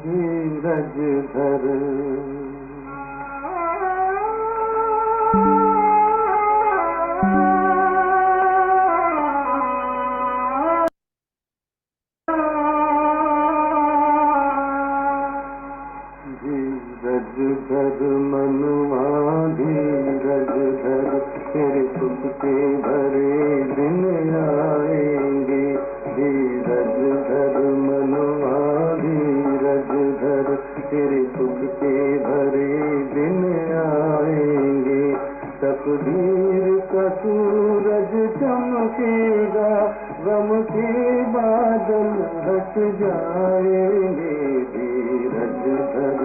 धीरज धर। धीरज धर मनुआ धीरज धर, तेरे सुख के भरे दिन आएंगे। धीरज धर मनुआ धीरज धर, तेरे सुख के भरे दिन आएंगे। तकदीर का सूरज चमकेगा, गम के बादल हट जाएंगे। धीरज धर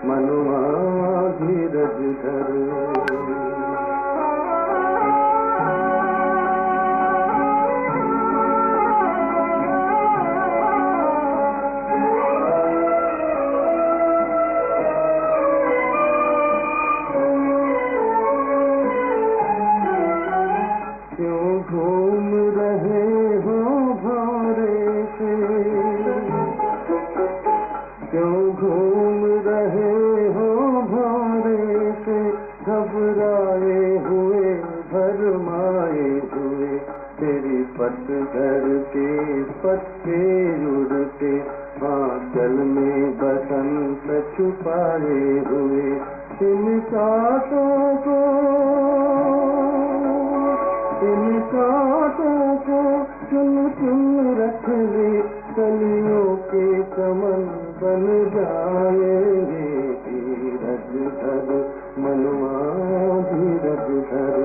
मनुआ धीरज धर। क्यों घूम रहे हो भौरे से, क्यों घूम रहे हो भौरे से, घबराए हुए भरमाए हुए। तेरी पतझड़ के पत्ते उड़ते, आंचल में बसंत छुपाए हुए। इन कांटों को, इन कांटों को चुन चुन रख ले, कलियों के चमन बन जाएंगे। धीरज धर मनुआ धीरज धर।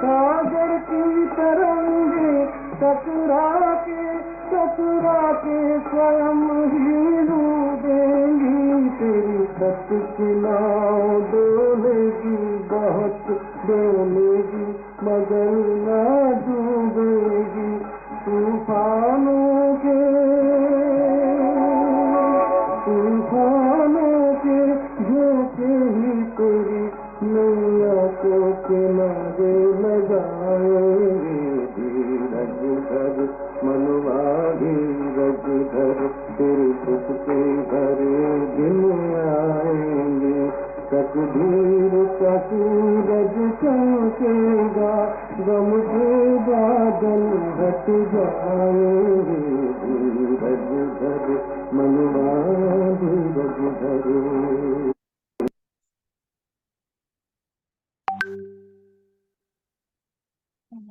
सागर की तरंगे टकरा के स्वयं ही डूबेंगी। तेरी सत की नाव डोलेगी, बहुत डोलेगी, मगर ना डूबेगी। तूफानों के झोंके ही तेरी नैया को किनारे लगाएंगे। धीरज धर मनुआ धीरज धर, तेरे सुख के भरे दिन आएंगे। तकदीर का सूरज चमकेगा, गम के बादल हट जाएंगे। धीरज धर मनुआ धीरज धर।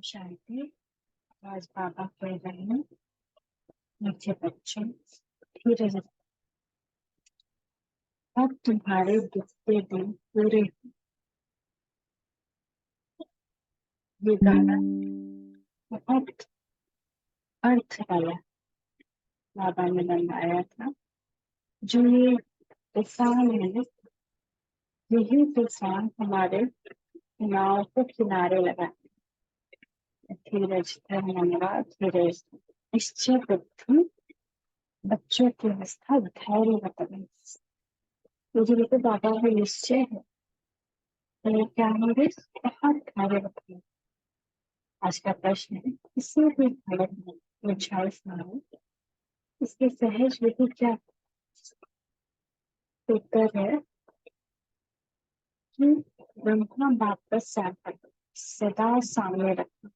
शांति। आज बाबा कह रहे हैं, मुझे बच्चों धीरज, अब तुम्हारे दुखते दिन पूरे। ये गाना बहुत अर्थ वाला बाबा ने बनवाया था। जो ये तूफान है, यही तूफान हमारे नाव को किनारे लगा। धीरज धर मनुआ धीरज, निश्चय बुद्धि बच्चों की अवस्था धैर्य बताए। मुझे देखो बाबा का निश्चय है, तो ये क्या होंगे, बहुत धैर्य बताए। आज का प्रश्न है, किसी भी हालत में मुरझाए ना हो, इसके सहज विधि क्या? उत्तर है कि ब्रह्मा बाप का साथ सदा सामने रखना।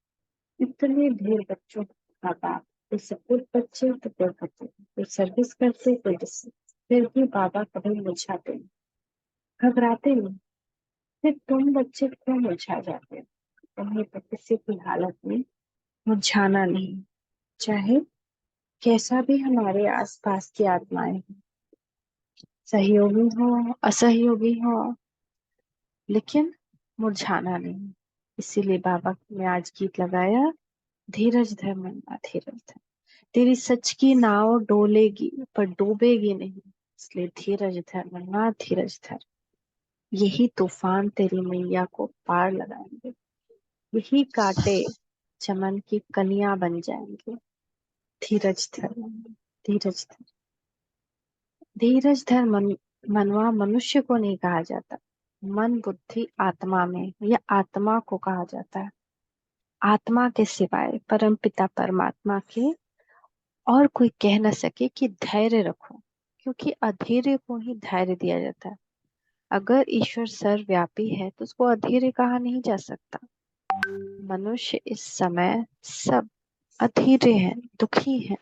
इतने ढेर बच्चों का बाप, कोई सपोर्ट बच्चे तो कोई बच्चे, कोई सर्विस करते कोई डिस्ट्रिक्ट, फिर भी बाबा कभी मुरझाते नहीं, घबराते नहीं। फिर तुम बच्चे क्यों मुरझा जाते हो? तुम्हें तो किसी भी हालत में मुरझाना नहीं, चाहे कैसा भी हमारे आसपास की आत्माएं हो, सहयोगी हो असहयोगी हो, लेकिन मुरझाना नहीं। इसीलिए बाबा ने आज गीत लगाया, धीरज धर मनुआ धीरज धर। तेरी सच की नाव डोलेगी पर डूबेगी नहीं, इसलिए धीरज धर मनुआ धीरज धर। यही तूफान तेरी मैया को पार लगाएंगे। यही कांटे चमन की कलियां बन जाएंगे। धीरज धर, धीरज धर। धीरज धर मनवा मनुष्य को नहीं कहा जाता, मन बुद्धि आत्मा में या आत्मा को कहा जाता है। आत्मा के सिवाय परमपिता परमात्मा के और कोई कह न सके कि धैर्य रखो, क्योंकि अधीर को ही धैर्य दिया जाता है। अगर ईश्वर सर्वव्यापी है तो उसको अधीर कहा नहीं जा सकता। मनुष्य इस समय सब अधीर हैं, दुखी हैं।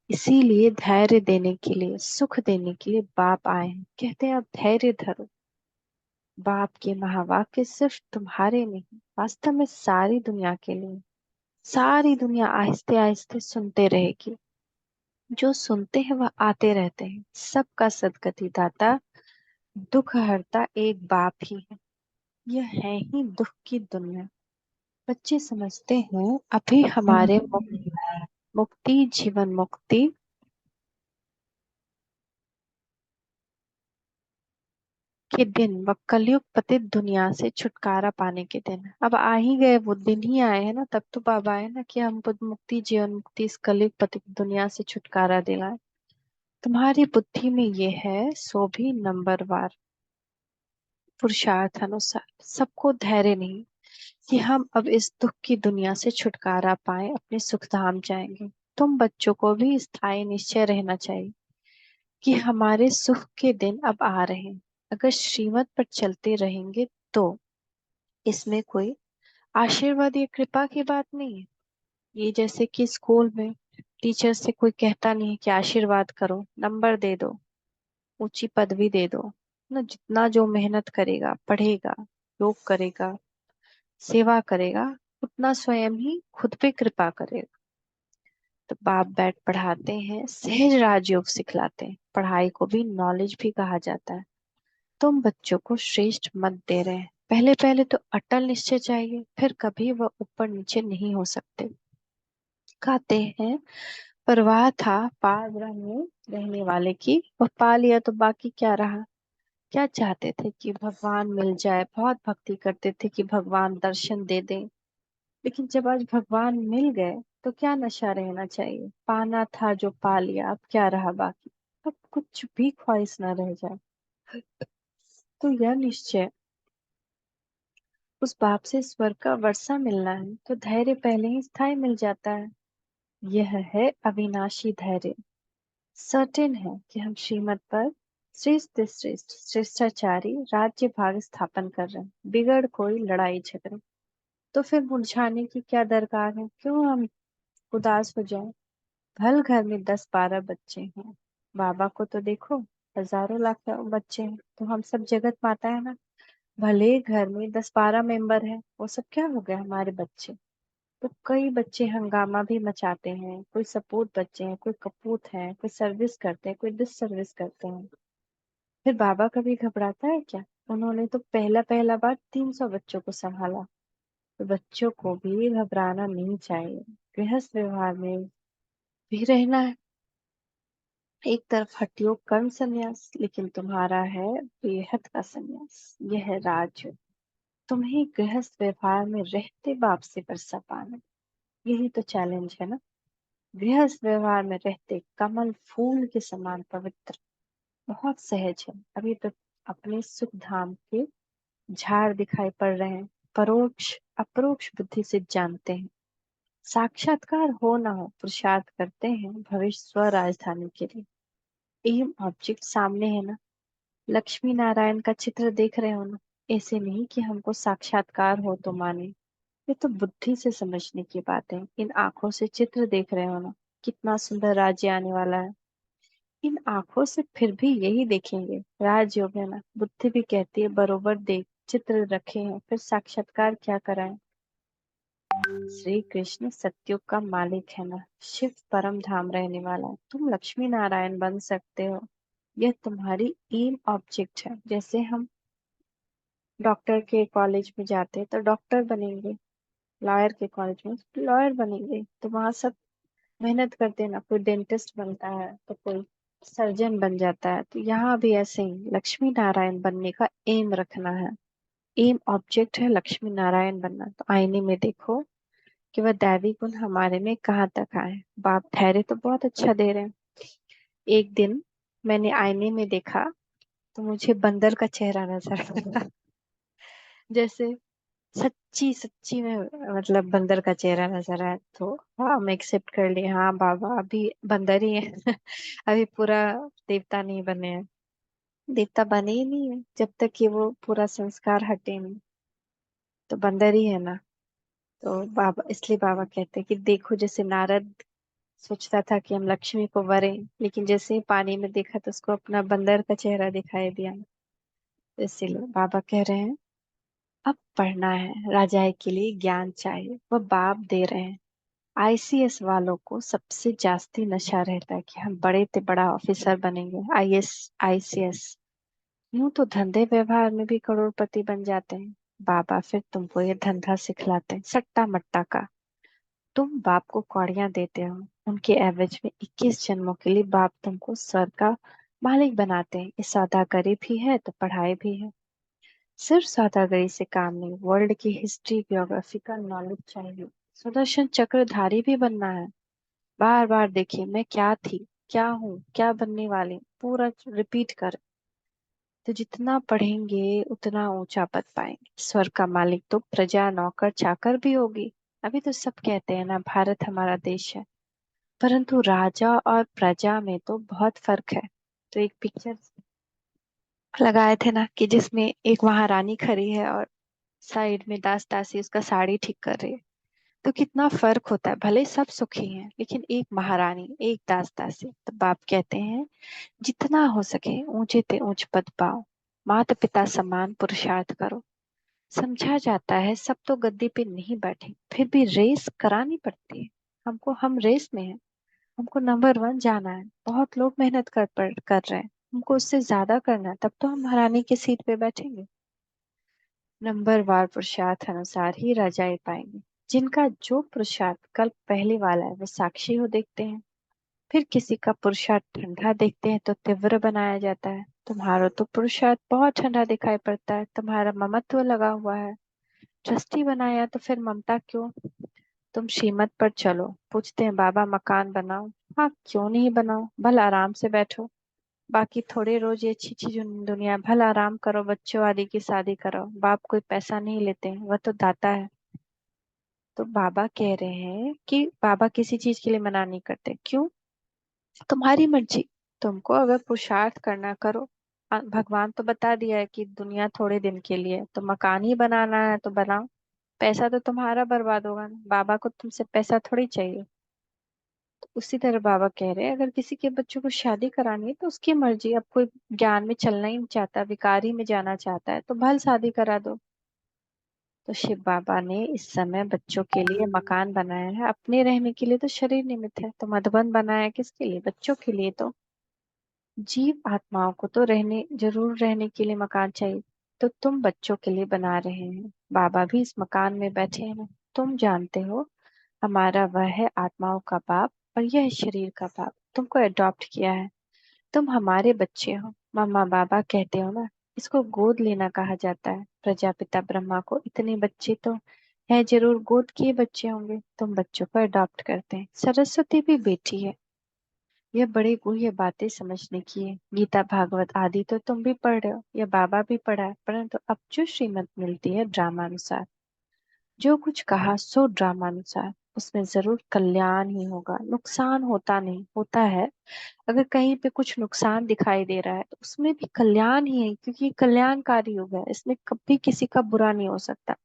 इसीलिए धैर्य देने के लिए, सुख देने के लिए बाप आए हैं। कहते हैं अब धैर्य धरो। बाप के महावाक्य सिर्फ तुम्हारे नहीं, वास्तव में सारी दुनिया के लिए। सारी दुनिया आहिस्ते आहिस्ते सुनते रहेगी। जो सुनते हैं वह आते रहते हैं। सबका सदगति दाता, दुख हरता एक बाप ही है। यह है ही दुख की दुनिया। बच्चे समझते हैं अभी हमारे मुक्ति, जीवन मुक्ति के दिन व कलयुग पतित दुनिया से छुटकारा पाने के दिन अब आ ही गए। वो दिन ही आए हैं ना, तब तो बाबा आए ना कि हम मुक्ति, जीवन मुक्ति, इस कलयुग पतित दुनिया से छुटकारा दिलाए। तुम्हारी बुद्धि में ये है, सो भी नंबरवार पुरुषार्थ अनुसार। सबको धैर्य नहीं कि हम अब इस दुख की दुनिया से छुटकारा पाए, अपने सुख धाम जाएंगे। तुम बच्चों को भी स्थायी निश्चय रहना चाहिए कि हमारे सुख के दिन अब आ रहे हैं। अगर श्रीमत पर चलते रहेंगे तो इसमें कोई आशीर्वाद या कृपा की बात नहीं है। ये जैसे कि स्कूल में टीचर से कोई कहता नहीं है कि आशीर्वाद करो, नंबर दे दो, ऊंची पदवी दे दो ना। जितना जो मेहनत करेगा, पढ़ेगा, योग करेगा, सेवा करेगा, उतना स्वयं ही खुद पे कृपा करेगा। तो बाप बैठ पढ़ाते हैं, सहज राजयोग सिखलाते हैं। पढ़ाई को भी नॉलेज भी कहा जाता है। तुम बच्चों को श्रेष्ठ मत दे रहे हैं। पहले पहले तो अटल निश्चय चाहिए, फिर कभी वह ऊपर नीचे नहीं हो सकते। कहते हैं परवाह था पार ब्रह्म में रहने वाले की, वह पा लिया तो बाकी क्या रहा। क्या चाहते थे कि भगवान मिल जाए, बहुत भक्ति करते थे कि भगवान दर्शन दे दें। लेकिन जब आज भगवान मिल गए तो क्या नशा रहना चाहिए। पाना था जो पा लिया, अब क्या रहा बाकी। अब कुछ भी ख्वाहिश ना रह जाए। तो यह निश्चय, उस बाप से स्वर्ग का वर्षा मिलना है तो धैर्य पहले ही स्थायी मिल जाता है। यह है अविनाशी धैर्य। सर्टेन है कि हम श्रीमत पर श्रेष्ठ श्रेष्ठ श्रेष्ठाचारी राज्य भाग स्थापन कर रहे हैं। बिगड़ कोई लड़ाई झगड़े तो फिर मुरझाने की क्या दरकार है। क्यों हम उदास हो जाएं। भल घर में 10-12 बच्चे हैं, बाबा को तो देखो, हजारों लाख बच्चे हैं। तो हम सब जगत माता है ना। भले घर में 10-12 मेंबर है, वो सब क्या हो गए हमारे बच्चे। तो कई बच्चे हंगामा भी मचाते हैं। कोई सपूत बच्चे हैं, कोई कपूत हैं, कोई सर्विस करते हैं, कोई डिस सर्विस करते हैं। फिर बाबा कभी घबराता है क्या। उन्होंने तो पहला पहला बार 300 बच्चों को संभाला। तो बच्चों को भी घबराना नहीं चाहिए। गृहस्थ व्यवहार में भी रहना है। एक तरफ हठयोग कर्म संन्यास, लेकिन तुम्हारा है बेहद का संन्यास। यह है राज। तुम्हें गृहस्थ व्यवहार में रहते बाप से बरसा पाना, यही तो चैलेंज है ना। गृहस्थ व्यवहार में रहते कमल फूल के समान पवित्र, बहुत सहज है। अभी तक अपने सुख धाम के झाड़ दिखाई पड़ रहे हैं। परोक्ष अपरोक्ष बुद्धि से जानते हैं। साक्षात्कार हो ना हो पुरुषार्थ करते हैं भविष्य स्व राजधानी के लिए। एम ऑब्जेक्ट सामने है ना। लक्ष्मी नारायण का चित्र देख रहे हो ना। ऐसे नहीं कि हमको साक्षात्कार हो तो माने। ये तो बुद्धि से समझने की बात है। इन आंखों से चित्र देख रहे हो ना, कितना सुंदर राज्य आने वाला है। इन आंखों से फिर भी यही देखेंगे राजयोग है ना। बुद्धि भी कहती है बरोबर देख, चित्र रखे हैं, फिर साक्षात्कार क्या कराएं। श्री कृष्ण सत्युग का मालिक है ना। शिव परम धाम रहने वाला है। तुम लक्ष्मी नारायण बन सकते हो। यह तुम्हारी एम ऑब्जेक्ट है। जैसे हम डॉक्टर के कॉलेज में जाते हैं तो डॉक्टर बनेंगे, लॉयर के कॉलेज में लॉयर बनेंगे। तो वहां सब मेहनत करते हैं ना। कोई डेंटिस्ट बनता है तो कोई सर्जन बन जाता है। तो यहाँ भी ऐसे ही लक्ष्मी नारायण बनने का एम रखना है। एम ऑब्जेक्ट है लक्ष्मी नारायण बनना। तो आईने में देखो कि वह दैवी गुण हमारे में कहाँ तक आए। बाप धैर्य तो बहुत अच्छा दे रहे हैं। एक दिन मैंने आईने में देखा तो मुझे बंदर का चेहरा नजर आया। जैसे सच्ची सच्ची में मतलब बंदर का चेहरा नजर आया तो हाँ हम एक्सेप्ट कर लिए, हाँ बाबा अभी बंदर ही है। अभी पूरा देवता नहीं बने हैं। देवता बने ही नहीं है जब तक कि वो पूरा संस्कार हटे नहीं, तो बंदर ही है ना। तो बाबा इसलिए बाबा कहते हैं कि देखो जैसे नारद सोचता था कि हम लक्ष्मी को वरें, लेकिन जैसे ही पानी में देखा तो उसको अपना बंदर का चेहरा दिखाई दिया। तो इसीलिए बाबा कह रहे हैं अब पढ़ना है, राजाए के लिए ज्ञान चाहिए, वह बाप दे रहे हैं। आईसीएस वालों को सबसे जास्ती नशा रहता है कि हम बड़े से बड़ा ऑफिसर बनेंगे, आईएएस आईसीएस। यूं तो धंधे व्यवहार में भी करोड़पति बन जाते हैं। बाबा फिर तुमको ये धंधा सिखलाते हैं सट्टा मट्टा का। तुम बाप को कौड़ियां देते हो, उनके एवज में 21 जन्मों के लिए बाप तुमको स्वर्ग का मालिक बनाते हैं। ये सौदागरी भी है तो पढ़ाई भी है। सिर्फ सौदागरी से काम नहीं, वर्ल्ड की हिस्ट्री ज्योग्राफी का नॉलेज चाहिए। सुदर्शन चक्रधारी भी बनना है। बार बार देखिए मैं क्या थी, क्या हूँ, क्या बनने वाली हूँ, पूरा रिपीट कर। तो जितना पढ़ेंगे उतना ऊंचा पद पाएंगे। स्वर्ग का मालिक तो प्रजा नौकर चाकर भी होगी। अभी तो सब कहते हैं ना भारत हमारा देश है, परंतु राजा और प्रजा में तो बहुत फर्क है। तो एक पिक्चर लगाए थे ना कि जिसमें एक महारानी खड़ी है और साइड में दास दासी उसका साड़ी ठीक कर रही है। तो कितना फर्क होता है, भले सब सुखी हैं लेकिन एक महारानी एक दास दासी। तो बाप कहते हैं जितना हो सके ऊंचे ते ऊंच पद पाओ, माता पिता समान पुरुषार्थ करो। समझा जाता है सब तो गद्दी पे नहीं बैठे, फिर भी रेस करानी पड़ती है। हम रेस में हैं, हमको नंबर 1 जाना है। बहुत लोग मेहनत कर रहे हैं, हमको उससे ज्यादा करना है, तब तो हम महारानी की सीट पे बैठेंगे। नंबर वार पुरुषार्थ अनुसार ही रजाई पाएंगे। जिनका जो पुरुषार्थ कल पहले वाला है वे साक्षी हो देखते हैं। फिर किसी का पुरुषार्थ ठंडा देखते हैं तो तीव्र बनाया जाता है। तुम्हारा तो पुरुषार्थ बहुत ठंडा दिखाई पड़ता है, तुम्हारा ममत्व लगा हुआ है। ट्रस्टी बनाया तो फिर ममता क्यों? तुम श्रीमत पर चलो, पूछते हैं बाबा मकान बनाओ। हाँ क्यों नहीं बनाओ, भला आराम से बैठो। बाकी थोड़े रोज ये अच्छी चीज दुनिया, भला आराम करो, बच्चों आदि की शादी करो। बाप कोई पैसा नहीं लेते हैं, वह तो दाता है। तो बाबा कह रहे हैं कि बाबा किसी चीज के लिए मना नहीं करते। क्यों? तुम्हारी मर्जी। तुमको अगर पुरुषार्थ करना करो। भगवान तो बता दिया है कि दुनिया थोड़े दिन के लिए है, तो मकान ही बनाना है तो बनाओ। पैसा तो तुम्हारा बर्बाद होगा ना, बाबा को तुमसे पैसा थोड़ी चाहिए। तो उसी तरह बाबा कह रहे हैं अगर किसी के बच्चों को शादी करानी है तो उसकी मर्जी। अब कोई ज्ञान में चलना ही नहीं चाहता, विकारी में जाना चाहता है, तो भल शादी करा दो। तो शिव बाबा ने इस समय बच्चों के लिए मकान बनाया है, अपने रहने के लिए तो शरीर निमित्त है। तो मधुबन बनाया किसके लिए? बच्चों के लिए। तो जीव आत्माओं को तो रहने जरूर रहने के लिए मकान चाहिए, तो तुम बच्चों के लिए बना रहे हैं। बाबा भी इस मकान में बैठे हैं ना। तुम जानते हो हमारा वह है आत्माओं का बाप और यह है शरीर का बाप। तुमको अडॉप्ट किया है, तुम हमारे बच्चे हो। मम्मा बाबा कहते हो ना, इसको गोद लेना कहा जाता है। प्रजापिता ब्रह्मा को इतने बच्चे तो है, जरूर गोद किए बच्चे होंगे। तुम बच्चों को अडॉप्ट करते हैं। सरस्वती भी बेटी है। यह बड़े गुह्य बातें समझने की है। गीता भागवत आदि तो तुम भी पढ़ रहे हो, यह बाबा भी पढ़ा है, परंतु अब जो श्रीमत मिलती है ड्रामानुसार, जो कुछ कहा सो ड्रामानुसार, उसमें जरूर कल्याण ही होगा, नुकसान होता नहीं। होता है अगर कहीं पे कुछ नुकसान दिखाई दे रहा है तो उसमें भी कल्याण ही है, क्योंकि ये कल्याणकारी युग है, इसमें कभी किसी का बुरा नहीं हो सकता।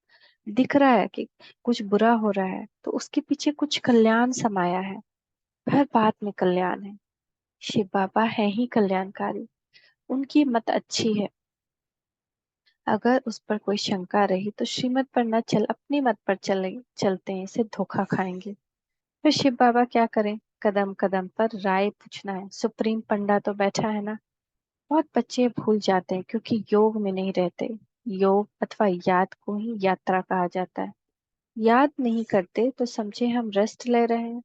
दिख रहा है कि कुछ बुरा हो रहा है तो उसके पीछे कुछ कल्याण समाया है। हर बात में कल्याण है। शिव बाबा है ही कल्याणकारी, उनकी मत अच्छी है। अगर उस पर कोई शंका रही तो श्रीमत पर न चल, अपनी मत पर चलते हैं, इसे धोखा खाएंगे। फिर शिव बाबा क्या करें? कदम कदम पर राय पूछना है। सुप्रीम पंडा तो बैठा है ना। बहुत बच्चे भूल जाते हैं क्योंकि योग में नहीं रहते। योग अथवा याद को ही यात्रा कहा जाता है। याद नहीं करते तो समझे हम रेस्ट ले रहे हैं।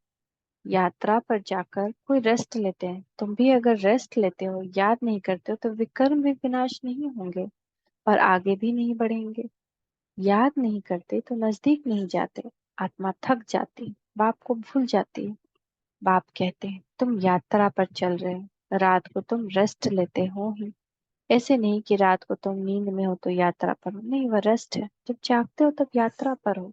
यात्रा पर जाकर कोई रेस्ट लेते हैं, तुम भी अगर रेस्ट लेते हो, याद नहीं करते हो, तो विकर्म भी विनाश नहीं होंगे और आगे भी नहीं बढ़ेंगे। याद नहीं करते तो नजदीक नहीं जाते, आत्मा थक जाती, बाप को भूल जाती है। बाप कहते हैं तुम यात्रा पर चल रहे हो, रात को तुम रेस्ट लेते हो ही। ऐसे नहीं कि रात को तुम नींद में हो तो यात्रा पर हो, नहीं, वह रेस्ट है। जब जागते हो तब यात्रा पर हो।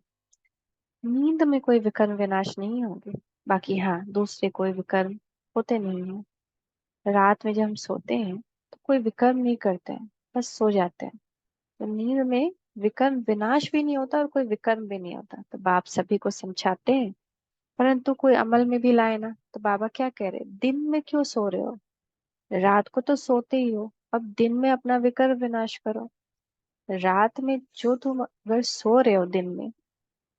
नींद में कोई विकर्म विनाश नहीं होंगे, बाकी हाँ दूसरे कोई विकर्म होते नहीं है। रात में जब हम सोते हैं तो कोई विकर्म नहीं करते हैं, बस सो जाते हैं। तो नींद में विकर्म विनाश भी नहीं होता और कोई विकर्म भी नहीं होता। तो बाप सभी को समझाते हैं, परंतु कोई अमल में भी लाए ना। तो बाबा क्या कह रहे, दिन में क्यों सो रहे हो, रात को तो सोते ही हो, अब दिन में अपना विकर्म विनाश करो। रात में जो तुम अगर सो रहे हो दिन में,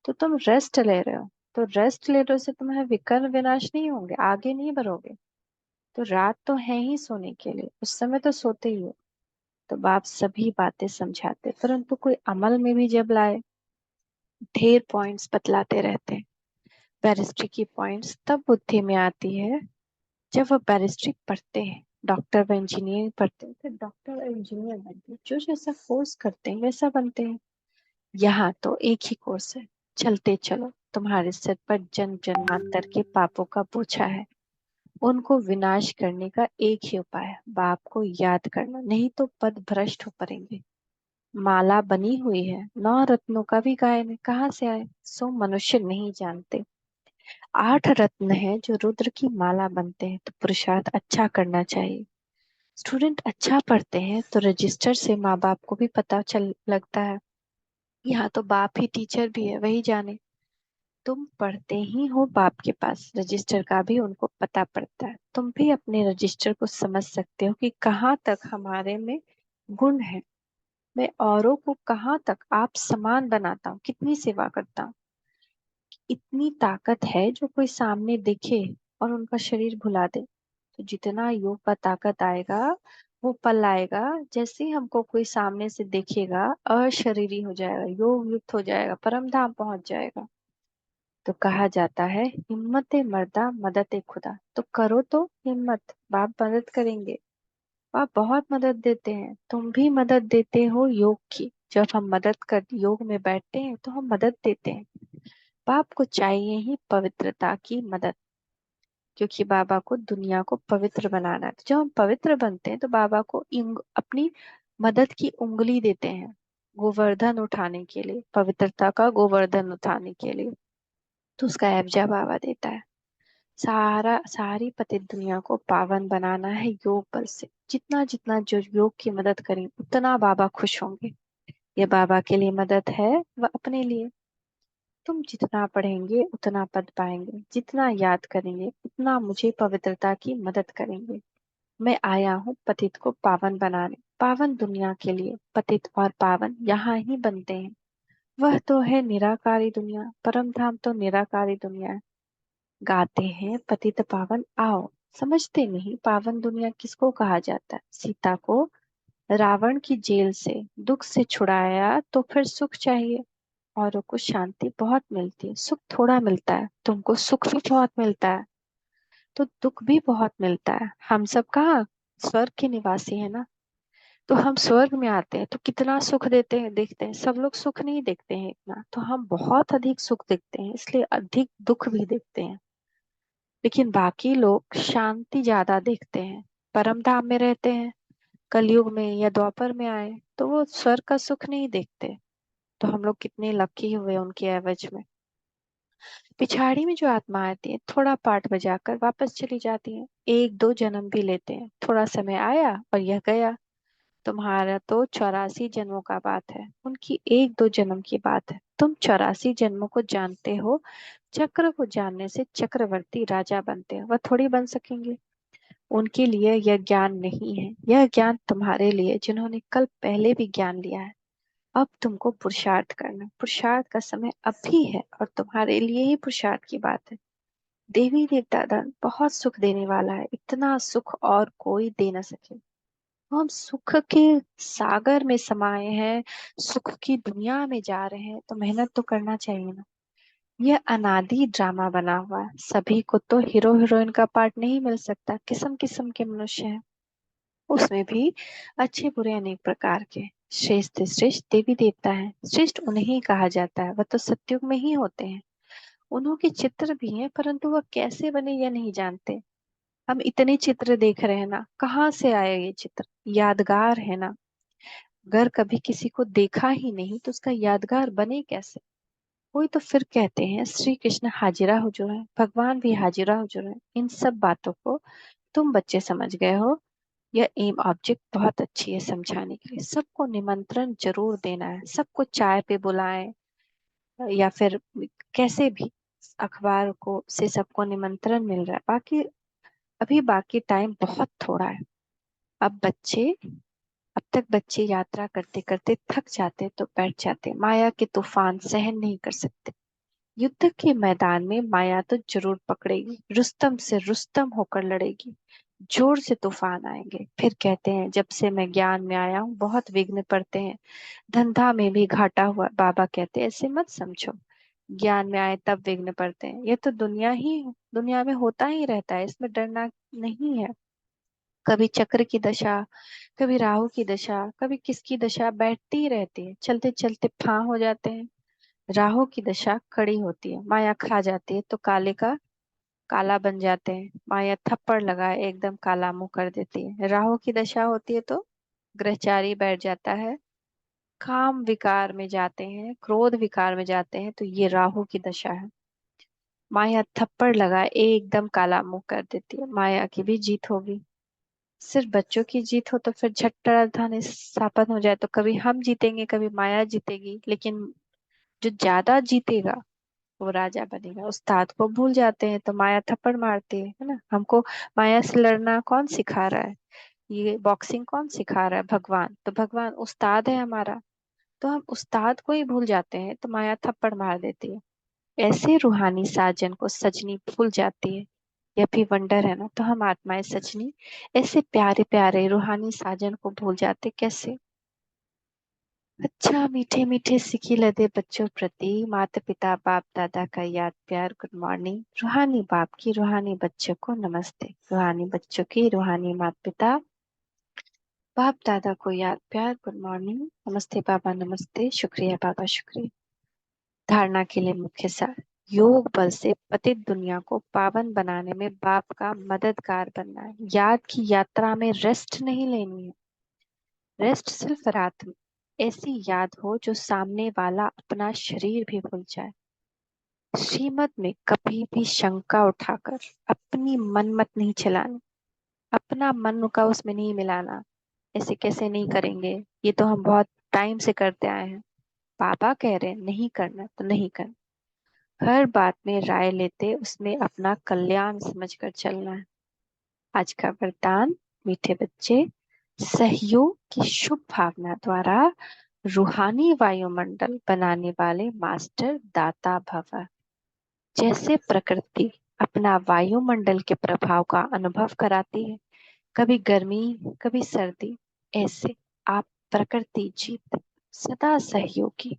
तो तुम रेस्ट ले रहे हो। तो रेस्ट ले रहे हो से तुम्हारे विकर्म विनाश नहीं होंगे, आगे नहीं बढ़ोगे। तो रात तो है ही सोने के लिए, उस समय तो सोते ही हो। तो बाप सभी बातें समझाते, परंतु कोई अमल में भी जब लाए, ढेर पॉइंट्स बतलाते रहते हैं। बैरिस्ट्री की पॉइंट्स तब बुद्धि में आती है जब वह बैरिस्ट्री पढ़ते हैं, डॉक्टर व इंजीनियरिंग पढ़ते हैं, फिर डॉक्टर और इंजीनियर बनते हैं। जो जैसा कोर्स करते हैं वैसा बनते हैं। यहाँ तो एक ही कोर्स है, चलते चलो। तुम्हारे सिर पर जन्म जन्मांतर के पापों का बोझा है, उनको विनाश करने का एक ही उपाय है, बाप को याद करना, नहीं तो पद भ्रष्ट हो पड़ेंगे। माला बनी हुई है, 9 रत्नों का भी गायन है, कहाँ से आए सो मनुष्य नहीं जानते। 8 रत्न है जो रुद्र की माला बनते हैं। तो पुरुषार्थ अच्छा करना चाहिए। स्टूडेंट अच्छा पढ़ते हैं तो रजिस्टर से माँ बाप को भी पता चल लगता है। यहाँ तो बाप ही टीचर भी है, वही जाने। तुम पढ़ते ही हो बाप के पास, रजिस्टर का भी उनको पता पड़ता है। तुम भी अपने रजिस्टर को समझ सकते हो कि कहाँ तक हमारे में गुण है। मैं औरों को कहाँ तक आप समान बनाता हूँ, कितनी सेवा करता हूँ। इतनी ताकत है जो कोई सामने देखे और उनका शरीर भुला दे। तो जितना योग का ताकत आएगा, वो पल आएगा जैसे ही हमको कोई सामने से देखेगा, अशरीरी हो जाएगा, योग युक्त हो जाएगा, परम धाम पहुंच जाएगा। तो कहा जाता है हिम्मत मर्दा मदद खुदा। तो करो तो हिम्मत, बाप मदद करेंगे। आप बहुत मदद देते हैं, तुम भी मदद देते हो योग की। जब हम मदद कर योग में बैठते हैं तो हम मदद देते हैं। बाप को चाहिए ही पवित्रता की मदद, क्योंकि बाबा को दुनिया को पवित्र बनाना है। तो जब हम पवित्र बनते हैं तो बाबा को अपनी मदद की उंगली देते हैं, गोवर्धन उठाने के लिए, पवित्रता का गोवर्धन उठाने के लिए। तो उसका एवजा बाबा देता है। सारी पतित दुनिया को पावन बनाना है योग बल से। जितना जितना जो योग की मदद करें उतना बाबा खुश होंगे। ये बाबा के लिए मदद है, वह अपने लिए। तुम जितना पढ़ेंगे उतना पद पाएंगे, जितना याद करेंगे उतना मुझे पवित्रता की मदद करेंगे। मैं आया हूँ पतित को पावन बनाने, पावन दुनिया के लिए। पतित और पावन यहाँ ही बनते हैं। वह तो है निराकारी दुनिया, परम धाम तो निराकारी दुनिया है। गाते हैं पतित पावन आओ, समझते नहीं पावन दुनिया किसको कहा जाता है। सीता को रावण की जेल से दुख से छुड़ाया तो फिर सुख चाहिए। औरों को शांति बहुत मिलती है, सुख थोड़ा मिलता है। तुमको सुख भी बहुत मिलता है तो दुख भी बहुत मिलता है। हम सब कहाँ स्वर्ग के निवासी है ना। तो हम स्वर्ग में आते हैं तो कितना सुख देते हैं, देखते हैं। सब लोग सुख नहीं देखते हैं इतना, तो हम बहुत अधिक सुख देखते हैं, इसलिए अधिक दुख भी देखते हैं। लेकिन बाकी लोग शांति ज्यादा देखते हैं, परम धाम में रहते हैं। कलयुग में या द्वापर में आए तो वो स्वर्ग का सुख नहीं देखते। तो हम लोग कितने लकी हुए उनके एवज में। पिछाड़ी में जो आत्मा आती है थोड़ा पाठ बजाकर वापस चली जाती है, 1-2 जन्म भी लेते हैं। थोड़ा समय आया और यह गया। तुम्हारा तो 84 जन्मों का बात है, उनकी 1-2 जन्म की बात है। तुम 84 जन्मों को जानते हो। चक्र को जानने से चक्रवर्ती राजा बनते हैं, वह थोड़ी बन सकेंगे। उनके लिए यह ज्ञान नहीं है, यह ज्ञान तुम्हारे लिए जिन्होंने कल पहले भी ज्ञान लिया है। अब तुमको पुरुषार्थ करना, पुरुषार्थ का समय अब भी है और तुम्हारे लिए ही पुरुषार्थ की बात है। देवी देवता धन बहुत सुख देने वाला है, इतना सुख और कोई दे न सके। हम सुख के सागर में समाये हैं, सुख की दुनिया में जा रहे हैं, तो मेहनत तो करना चाहिए ना। यह अनादि ड्रामा बना हुआ है, सभी को तो हीरो हीरोइन का पार्ट नहीं मिल सकता। किस्म किस्म के मनुष्य हैं, उसमें भी अच्छे बुरे अनेक प्रकार के। श्रेष्ठ श्रेष्ठ देवी देवता है, श्रेष्ठ उन्हें ही कहा जाता है, वह तो सत्युग में ही होते हैं। उन्होंने चित्र भी हैं, परंतु वह कैसे बने यह नहीं जानते। हम इतने चित्र देख रहे हैं ना, कहाँ से आया ये चित्र? यादगार है ना। अगर कभी किसी को देखा ही नहीं तो उसका यादगार बने कैसे? वही तो फिर कहते हैं श्री कृष्ण हाजिरा हुजूर है, भगवान भी हाजिरा हुजूर है। इन सब बातों को तुम बच्चे समझ गए हो। यह एम ऑब्जेक्ट बहुत अच्छी है समझाने के लिए। सबको निमंत्रण जरूर देना है, सबको चाय पे बुलाएं या फिर कैसे भी अखबार को से सबको निमंत्रण मिल रहा है। बाकी टाइम बहुत थोड़ा है। अब बच्चे अब तक बच्चे यात्रा करते करते थक जाते तो बैठ जाते, माया के तूफान सहन नहीं कर सकते। युद्ध के मैदान में माया तो जरूर पकड़ेगी, रुस्तम से रुस्तम होकर लड़ेगी, जोर से तूफान आएंगे। फिर कहते हैं जब से मैं ज्ञान में आया हूँ बहुत विघ्न पड़ते हैं, धंधा में भी घाटा हुआ। बाबा कहते हैं ऐसे मत समझो, ज्ञान में आए तब विघ्न पड़ते हैं। ये तो दुनिया में होता ही रहता है, इसमें डरना नहीं है। कभी चक्र की दशा, कभी राहु की दशा, कभी किसकी दशा बैठती ही रहती है, चलते चलते फां हो जाते हैं। राहु की दशा कड़ी होती है, माया खा जाती है तो काले का काला बन जाते हैं। माया थप्पड़ लगाए एकदम काला मुंह कर देती है। राहु की दशा होती है तो ग्रहचारी बैठ जाता है, काम विकार में जाते हैं, क्रोध विकार में जाते हैं, तो ये राहु की दशा है। माया थप्पड़ लगाए एकदम काला मुंह कर देती है, माया की भी जीत होगी। सिर्फ बच्चों की जीत हो तो फिर झट्टा धन स्थापन हो जाए तो कभी हम जीतेंगे कभी माया जीतेगी, लेकिन जो ज्यादा जीतेगा वो राजा बनेगा। उस्ताद को भूल जाते हैं तो माया थप्पड़ मारती है ना। हमको माया से लड़ना कौन सिखा रहा है? ये बॉक्सिंग कौन सिखा रहा है? भगवान। तो भगवान उस्ताद है हमारा, तो हम उस्ताद को ही भूल जाते हैं तो माया थप्पड़ मार देती है। ऐसे रूहानी साजन को सजनी भूल जाती है, यह भी वंडर है ना। तो हम आत्माएं सजनी ऐसे प्यारे प्यारे रूहानी साजन को भूल जाते कैसे? अच्छा मीठे मीठे सिकी लदे बच्चों प्रति माता पिता बाप दादा का याद प्यार गुड मॉर्निंग। रूहानी बाप की रूहानी बच्चों को नमस्ते, रूहानी बच्चों की रूहानी माता पिता बाप दादा को याद प्यार गुड मॉर्निंग। नमस्ते बाबा नमस्ते, शुक्रिया बाबा शुक्रिया। धारणा के लिए मुख्य सार, योग बल से पतित दुनिया को पावन बनाने में बाप का मददगार बनना है। याद की यात्रा में रेस्ट नहीं लेनी है, रेस्ट सिर्फ रात में। ऐसी याद हो जो सामने वाला अपना शरीर भी भूल जाए। श्रीमत में कभी भी शंका उठाकर अपनी मनमत नहीं चलानी, अपना मन का उसमें नहीं मिलाना। ऐसे कैसे नहीं करेंगे, ये तो हम बहुत टाइम से करते आए हैं। बाबा कह रहे हैं नहीं करना तो नहीं करना। हर बात में राय लेते उसमें अपना कल्याण समझकर चलना है। आज का वरदान, मीठे बच्चे, सहयोग की शुभ भावना द्वारा रूहानी वायुमंडल बनाने वाले मास्टर दाता भव। जैसे प्रकृति अपना वायुमंडल के प्रभाव का अनुभव कराती है, कभी गर्मी कभी सर्दी, ऐसे आप प्रकृति जीत सदा सहयोगी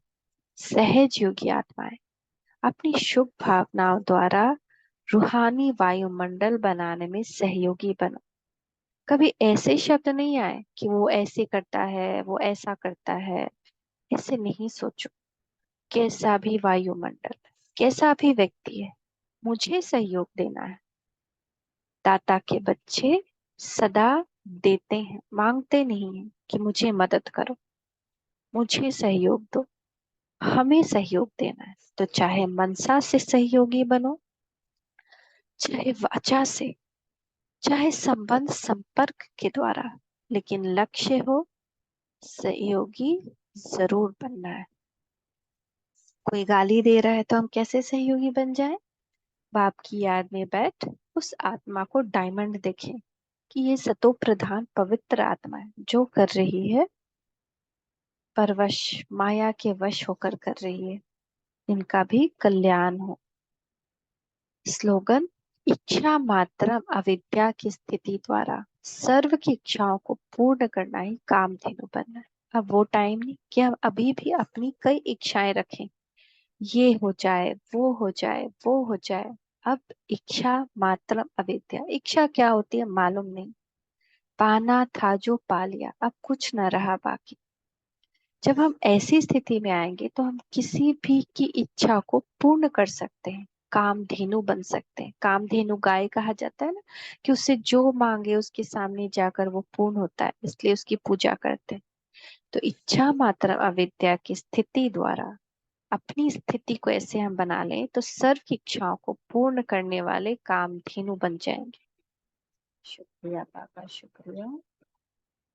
सहज योगी आत्माएं अपनी शुभ भावनाओं द्वारा रूहानी वायुमंडल बनाने में सहयोगी बनो। कभी ऐसे शब्द नहीं आए कि वो ऐसे करता है वो ऐसा करता है, ऐसे नहीं सोचो। कैसा भी वायुमंडल, कैसा भी व्यक्ति है, मुझे सहयोग देना है। दाता के बच्चे सदा देते हैं, मांगते नहीं हैं कि मुझे मदद करो, मुझे सहयोग दो। हमें सहयोग देना है तो चाहे मनसा से सहयोगी बनो, चाहे वाचा से, चाहे संबंध संपर्क के द्वारा, लेकिन लक्ष्य हो सहयोगी जरूर बनना है। कोई गाली दे रहा है तो हम कैसे सहयोगी बन जाए? बाप की याद में बैठ उस आत्मा को डायमंड देखें कि ये सतो प्रधान पवित्र आत्मा है जो कर रही है परवश, माया के वश होकर कर रही है, इनका भी कल्याण हो। स्लोगन, इच्छा मात्रम अविद्या की स्थिति द्वारा सर्व की इच्छाओं को पूर्ण करना ही कामधेनु बनना है। अब वो टाइम नहीं कि हम अभी भी अपनी कई इच्छाएं रखें, ये हो जाए वो हो जाए वो हो जाए। अब इच्छा मात्रम अविद्या, इच्छा क्या होती है मालूम नहीं, पाना था जो पा लिया, अब कुछ न रहा बाकी। जब हम ऐसी स्थिति में आएंगे तो हम किसी भी की इच्छा को पूर्ण कर सकते हैं। कामधेनु बन सकते हैं। कामधेनु गाय कहा जाता है ना, कि उससे जो मांगे उसके सामने जाकर वो पूर्ण होता है, इसलिए उसकी पूजा करते हैं। तो इच्छा मात्र अविद्या की स्थिति द्वारा अपनी स्थिति को ऐसे हम बना लें तो सर्व इच्छाओं को पूर्ण करने वाले कामधेनु बन जाएंगे। शुक्रिया बाबा, शुक्रिया।